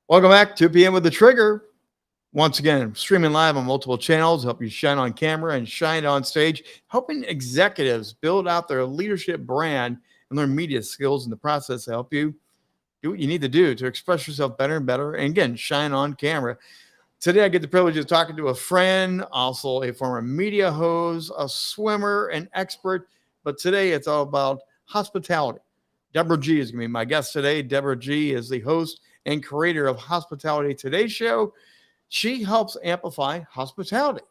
Welcome back to PM with the Trigger. Once again, streaming live on multiple channels, help you shine on camera and shine on stage, helping executives build out their leadership brand and learn media skills in the process to help you do what you need to do to express yourself better and better. And again, shine on camera. Today, I get the privilege of talking to a friend, also a former media host, a swimmer, an expert. But today, it's all about hospitality. Deborah G is going to be my guest today. Deborah G is the host and creator of Hospitality Today Show. She helps amplify hospitality.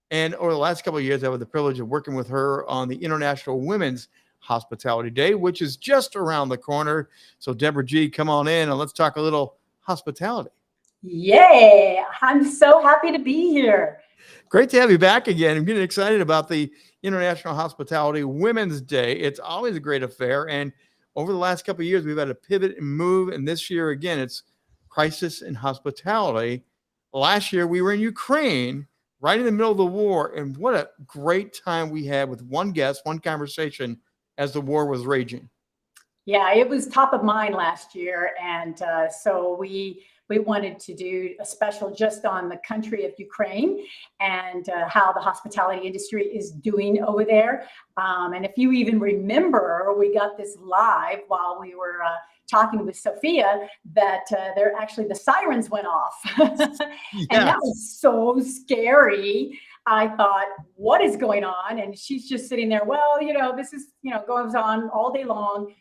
And over the last couple of years, I had the privilege of working with her on the International Women's Hospitality Day, which is just around the corner. So, Deborah G, come on in and let's talk a little hospitality. Yay! I'm so happy to be here. Great to have you back again. I'm getting excited about the International Hospitality Women's Day. It's always a great affair. And over the last couple of years, we've had to pivot and move. And this year, again, it's crisis in hospitality. Last year, we were in Ukraine, right in the middle of the war. And what a great time we had with one guest, one conversation as the war was raging. Yeah, it was top of mind last year. And so we wanted to do a special just on the country of Ukraine and how the hospitality industry is doing over there. And if you even remember, we got this live while we were talking with Sophia that the sirens went off. Yes. And that was so scary. I thought, what is going on? And she's just sitting there. Well, this is, goes on all day long.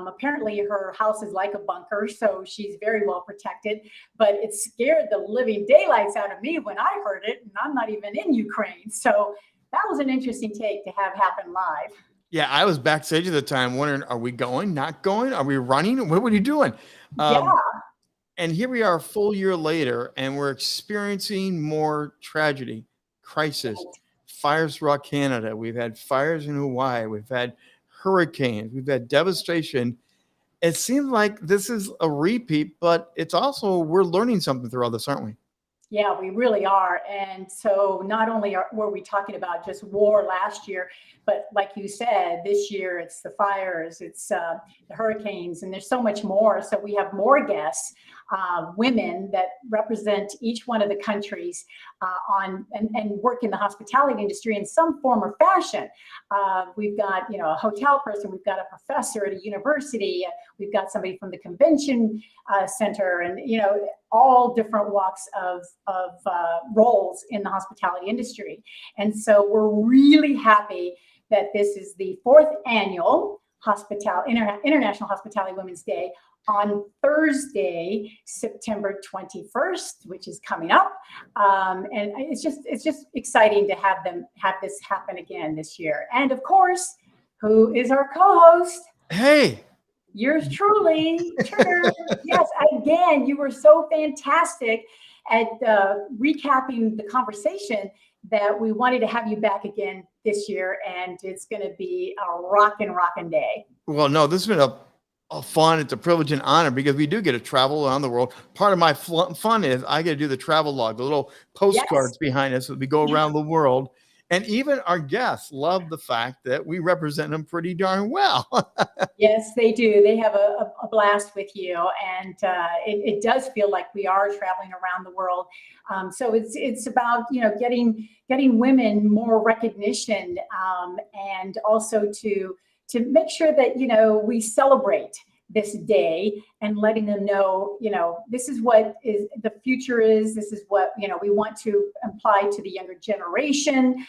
Apparently her house is like a bunker, so she's very well protected, but it scared the living daylights out of me when I heard it, and I'm not even in Ukraine. So that was an interesting take to have happen live. Yeah, I was backstage at the time wondering, are we going, not going? Are we running? What are you doing? And here we are a full year later, and we're experiencing more tragedy, crisis, fires throughout Canada. We've had fires in Hawaii. We've had hurricanes. We've had devastation. It seems like this is a repeat, but it's also, we're learning something through all this, aren't we? Yeah, we really are. And so not only were we talking about just war last year, but like you said, this year it's the fires, it's the hurricanes, and there's so much more. So we have more guests, women that represent each one of the countries and work in the hospitality industry in some form or fashion. We've got, a hotel person, we've got a professor at a university, we've got somebody from the convention center, and, all different walks of roles in the hospitality industry. And so we're really happy that this is the 4th annual International Hospitality Women's Day on Thursday, September 21st, which is coming up. And it's just exciting to have this happen again this year. And of course, who is our co-host? Hey. Yours truly, Trigger. Yes, again, you were so fantastic at recapping the conversation that we wanted to have you back again this year, and it's going to be a rockin' day. Well, no, this has been a fun, it's a privilege and honor because we do get to travel around the world. Part of my fun is I get to do the travel log, the little postcards behind us as we go around the world. And even our guests love the fact that we represent them pretty darn well. Yes, they do. They have a blast with you. And it does feel like we are traveling around the world. So it's about, getting women more recognition and also to make sure that, we celebrate this day and letting them know, this is what is the future is. This is what, we want to imply to the younger generation.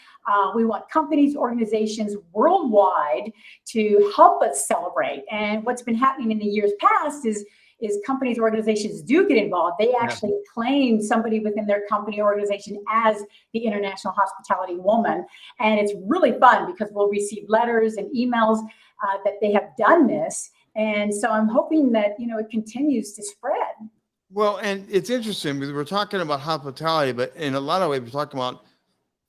We want companies, organizations worldwide to help us celebrate. And what's been happening in the years past is companies, organizations do get involved. They actually claim somebody within their company or organization as the International Hospitality Woman. And it's really fun because we'll receive letters and emails that they have done this. And so I'm hoping that, it continues to spread. Well, and it's interesting because we're talking about hospitality, but in a lot of ways, we're talking about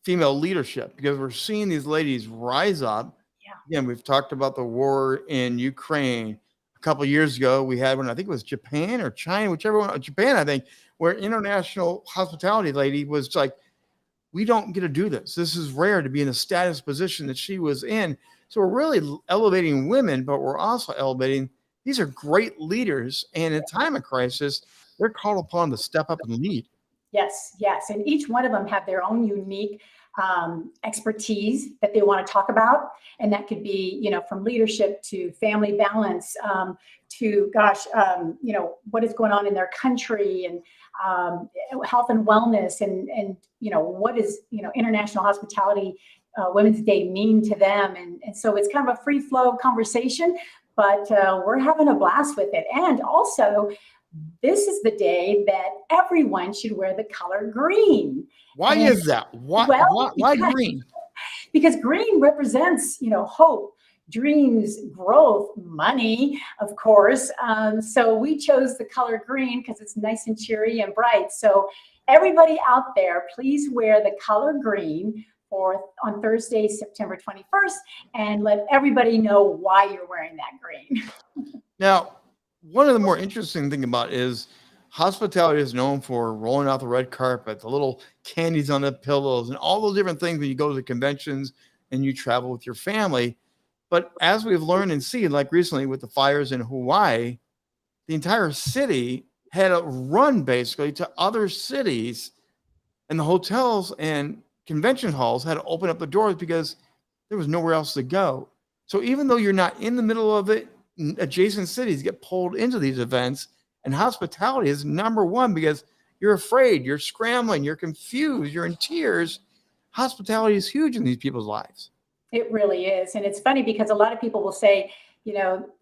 female leadership because we're seeing these ladies rise up. Yeah. Again, we've talked about the war in Ukraine. A couple of years ago, we had one, I think it was Japan or China, whichever one, Japan, I think, where international hospitality lady was like, we don't get to do this. This is rare to be in the status position that she was in. So we're really elevating women, but we're also elevating, these are great leaders. And in time of crisis, they're called upon to step up and lead. Yes, yes. And each one of them have their own unique expertise that they want to talk about. And that could be, from leadership to family balance, to, what is going on in their country, and health and wellness, and what is, International Hospitality Women's Day mean to them. And so it's kind of a free flow conversation, but we're having a blast with it. And also, this is the day that everyone should wear the color green. Why is that? Why green? Because green represents, hope, dreams, growth, money, of course. So we chose the color green because it's nice and cheery and bright. So everybody out there, please wear the color green on Thursday, September 21st, and let everybody know why you're wearing that green. Now, one of the more interesting thing about it is hospitality is known for rolling out the red carpet, the little candies on the pillows, and all those different things when you go to the conventions and you travel with your family. But as we've learned and seen, like recently with the fires in Hawaii, the entire city had a run basically to other cities, and the hotels and convention halls had to open up the doors because there was nowhere else to go. So even though you're not in the middle of it, adjacent cities get pulled into these events, and hospitality is number one because you're afraid, you're scrambling, you're confused, you're in tears. Hospitality is huge in these people's lives. It really is. And it's funny because a lot of people will say,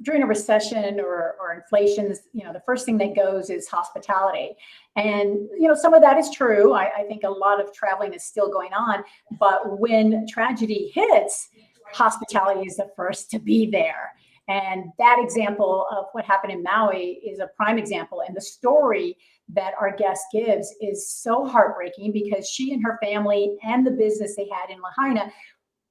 during a recession or inflation, the first thing that goes is hospitality. And, some of that is true. I think a lot of traveling is still going on. But when tragedy hits, hospitality is the first to be there. And that example of what happened in Maui is a prime example. And the story that our guest gives is so heartbreaking because she and her family and the business they had in Lahaina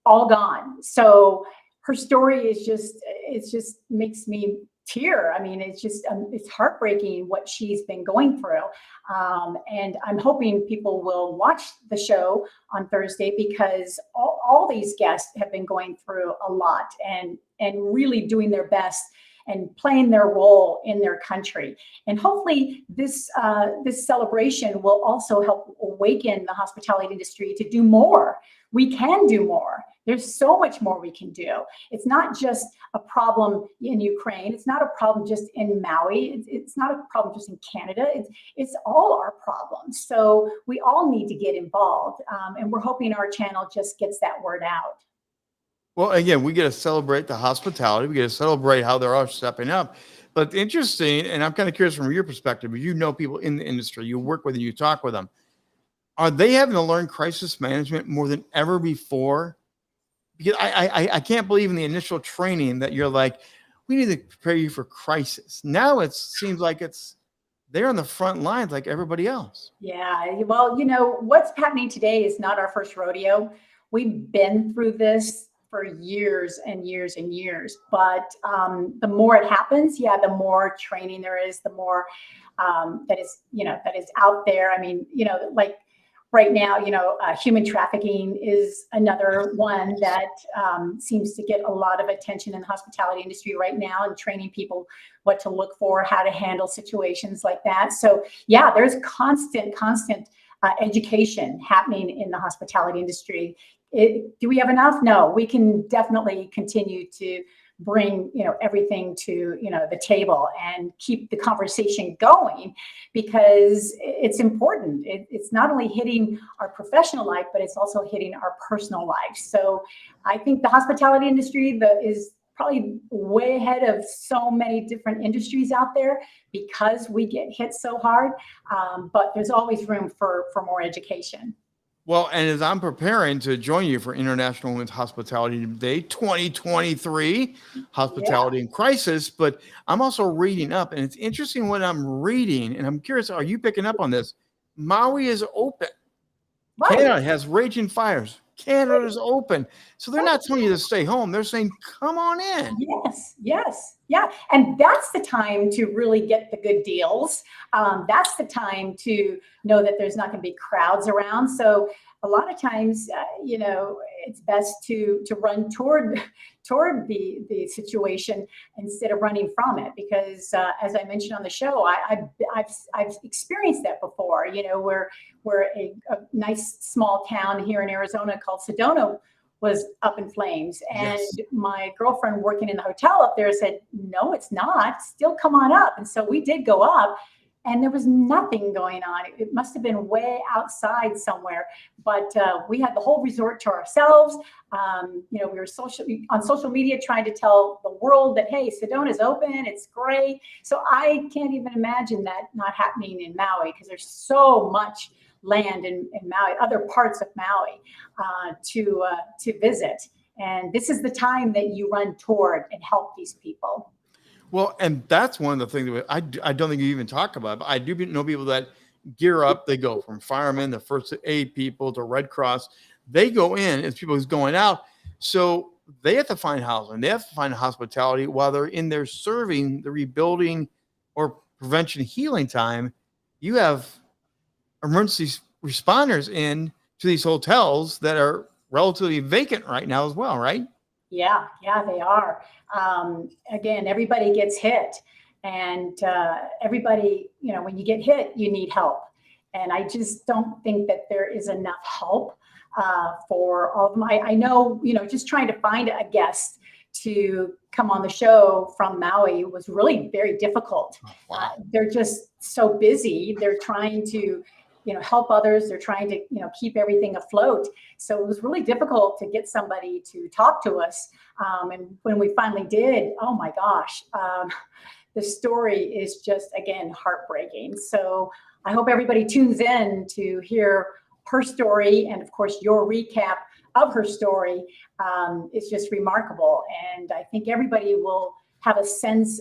all gone. So her story is just makes me tear. I mean, it's heartbreaking what she's been going through. And I'm hoping people will watch the show on Thursday because all these guests have been going through a lot and really doing their best and playing their role in their country. And hopefully this celebration will also help awaken the hospitality industry to do more. We can do more. There's so much more we can do. It's not just a problem in Ukraine. It's not a problem just in Maui. It's not a problem just in Canada. It's all our problems. So we all need to get involved. And we're hoping our channel just gets that word out. Well, again, we get to celebrate the hospitality. We get to celebrate how they're all stepping up. But interesting, and I'm kind of curious from your perspective, you know people in the industry, you work with them, you talk with them. Are they having to learn crisis management more than ever before? Because I can't believe in the initial training that you're like, we need to prepare you for crisis. Now it seems like they're on the front lines like everybody else. Yeah, well, what's happening today is not our first rodeo. We've been through this for years and years and years. But the more it happens, the more training there is, the more that is out there. I mean, like right now, human trafficking is another one that seems to get a lot of attention in the hospitality industry right now, and training people what to look for, how to handle situations like that. So there's constant education happening in the hospitality industry. Do we have enough? No, we can definitely continue to bring everything to the table and keep the conversation going, because it's important. It's not only hitting our professional life, but it's also hitting our personal life. So I think the hospitality industry is probably way ahead of so many different industries out there because we get hit so hard. But there's always room for more education. Well, and as I'm preparing to join you for International Women's Hospitality Day 2023, Hospitality in Crisis, but I'm also reading up, and it's interesting what I'm reading, and I'm curious, are you picking up on this? Maui is open. Right. Canada has raging fires. Canada is open. So they're not telling you to stay home. They're saying, come on in. Yes. Yeah. And that's the time to really get the good deals. That's the time to know that there's not going to be crowds around. So a lot of times, it's best to run toward the situation instead of running from it, because as I mentioned on the show, I've experienced that before. You know, where a nice small town here in Arizona called Sedona was up in flames, and Yes. my girlfriend working in the hotel up there said, "No, it's not. Still come on up." And so we did go up, and there was nothing going on. It must have been way outside somewhere, but we had the whole resort to ourselves. You know, we were on social media trying to tell the world that, hey, Sedona's open, it's great. So I can't even imagine that not happening in Maui, because there's so much land in Maui, other parts of Maui to visit. And this is the time that you run toward and help these people. Well, and that's one of the things that I don't think you even talk about, but I do know people that gear up. They go from firemen to first aid people to Red Cross. They go in as people who's going out. So they have to find housing. They have to find hospitality while they're in there serving the rebuilding or prevention healing time. You have emergency responders in to these hotels that are relatively vacant right now as well, right? Yeah, they are. Again, everybody gets hit, and everybody, you know, when you get hit, you need help. And I just don't think that there is enough help for all of them. I know, you know, just trying to find a guest to come on the show from Maui was really very difficult. Oh, wow. They're just so busy. They're trying to, you know, help others. They're trying to, you know, keep everything afloat. So it was really difficult to get somebody to talk to us. And when we finally did, oh my gosh, the story is just, again, heartbreaking. So I hope everybody tunes in to hear her story, and of course your recap of her story. It's just remarkable. And I think everybody will have a sense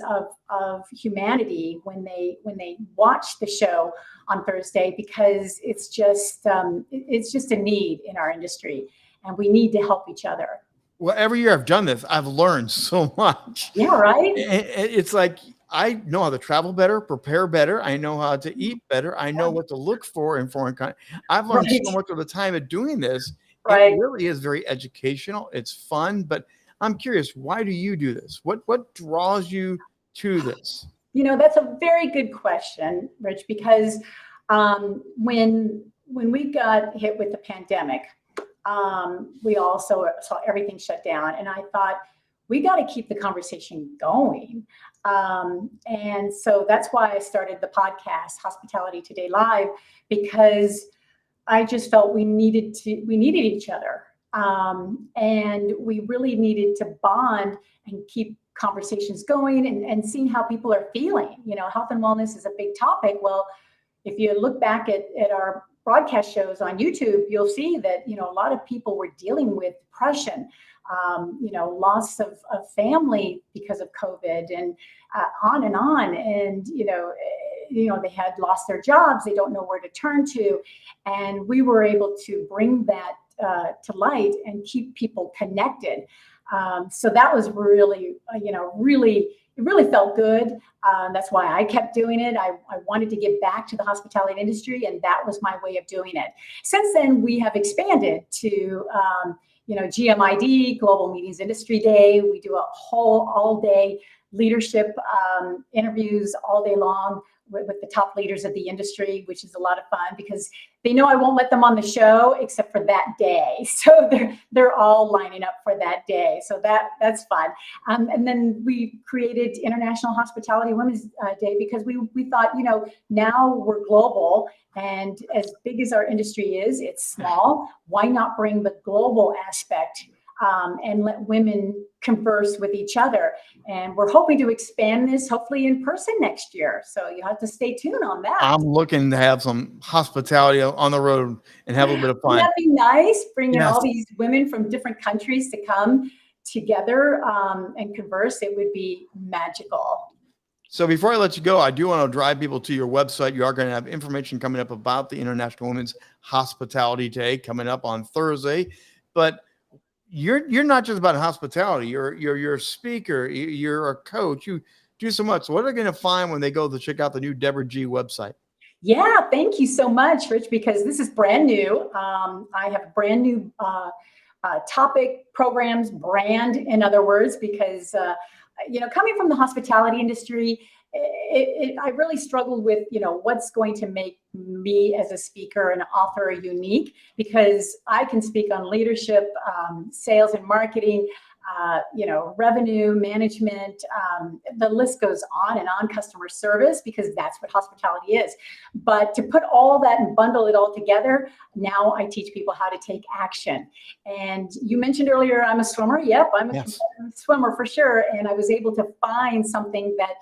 of humanity when they watch the show on Thursday, because it's just a need in our industry, and we need to help each other. Well, every year I've done this, I've learned so much. Yeah, right. It's like I know how to travel better, prepare better. I know how to eat better. I know what to look for in foreign countries. I've learned Right. so much of the time of doing this. Right. It really is very educational. It's fun, but I'm curious, why do you do this? What draws you to this? You know, that's a very good question, Rich, because when we got hit with the pandemic, we also saw everything shut down. And I thought, we got to keep the conversation going. And so that's why I started the podcast, Hospitality Today Live, because I just felt we needed each other. And we really needed to bond and keep conversations going and seeing how people are feeling. You know, health and wellness is a big topic. Well, if you look back at our broadcast shows on YouTube, you'll see that, you know, a lot of people were dealing with depression, you know, loss of family because of COVID, and on and on. And, you know, they had lost their jobs. They don't know where to turn to. And we were able to bring that to light and keep people connected. So that was really, it really felt good. That's why I kept doing it. I wanted to give back to the hospitality industry, and that was my way of doing it. Since then, we have expanded to, GMID, Global Meetings Industry Day. We do a whole all-day leadership interviews all day long with the top leaders of the industry, which is a lot of fun because they know I won't let them on the show except for that day. So they're all lining up for that day. So that's fun. And then we created International Hospitality Women's Day because we thought, now we're global, and as big as our industry is, it's small. Why not bring the global aspect and let women converse with each other? And we're hoping to expand this hopefully in person next year. So you have to stay tuned on that. I'm looking to have some hospitality on the road and have a little bit of fun. Wouldn't that be nice? Bringing Yes. all these women from different countries to come together and converse. It would be magical. So before I let you go, I do want to drive people to your website. You are going to have information coming up about the International Women's Hospitality Day coming up on Thursday. But you're not just about hospitality. You're a speaker. You're a coach. You do so much. So what are they going to find when they go to check out the new Deborah G website? Yeah, thank you so much, Rich, because this is brand new. I have a brand new topic, programs, brand, in other words, because, coming from the hospitality industry, I really struggled with, what's going to make me as a speaker and author unique, because I can speak on leadership, sales and marketing, revenue management, the list goes on and on, customer service, because that's what hospitality is. But to put all that and bundle it all together, now I teach people how to take action. And you mentioned earlier, I'm a swimmer. Yep, I'm a competitive swimmer for sure. And I was able to find something that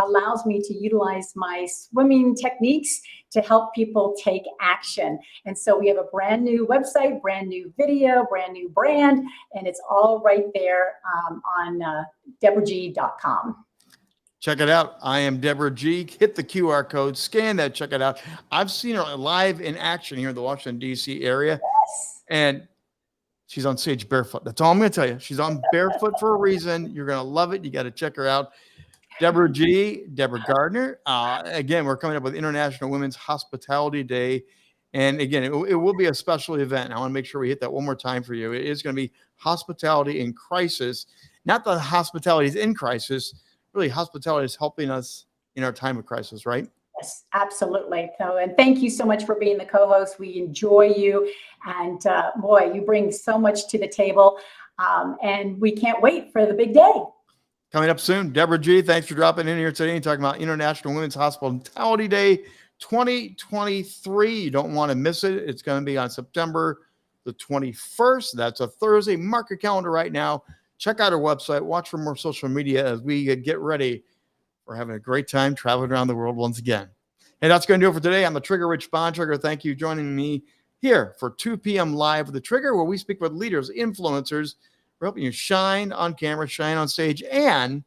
allows me to utilize my swimming techniques to help people take action. And so we have a brand new website, brand new video, brand new brand, and it's all right there on DeborahG.com. Check it out. I am Deborah G. Hit the QR code, scan that, check it out. I've seen her live in action here in the Washington, D.C. area. Yes. And she's on stage barefoot. That's all I'm going to tell you. She's on barefoot for a reason. You're going to love it. You got to check her out. Deborah G, Deborah Gardner. Again, we're coming up with International Women's Hospitality Day. And again, it will be a special event. I want to make sure we hit that one more time for you. It is going to be hospitality in crisis. Not that hospitality is in crisis. Really, hospitality is helping us in our time of crisis, right? Yes, absolutely. So, and thank you so much for being the co-host. We enjoy you. And boy, you bring so much to the table. And we can't wait for the big day. Coming up soon, Deborah G, thanks for dropping in here today and talking about International Women's Hospitality Day 2023. You don't want to miss it. It's going to be on September the 21st. That's a Thursday. Mark your calendar right now. Check out our website. Watch for more social media as we get ready for having a great time traveling around the world once again. Hey, that's going to do it for today. I'm the Trigger Rich Bontrager. Thank you for joining me here for 2 p.m. live with The Trigger, where we speak with leaders, influencers. We're helping you shine on camera, shine on stage, and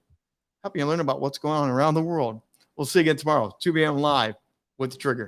helping you learn about what's going on around the world. We'll see you again tomorrow, 2 p.m. live with The Trigger.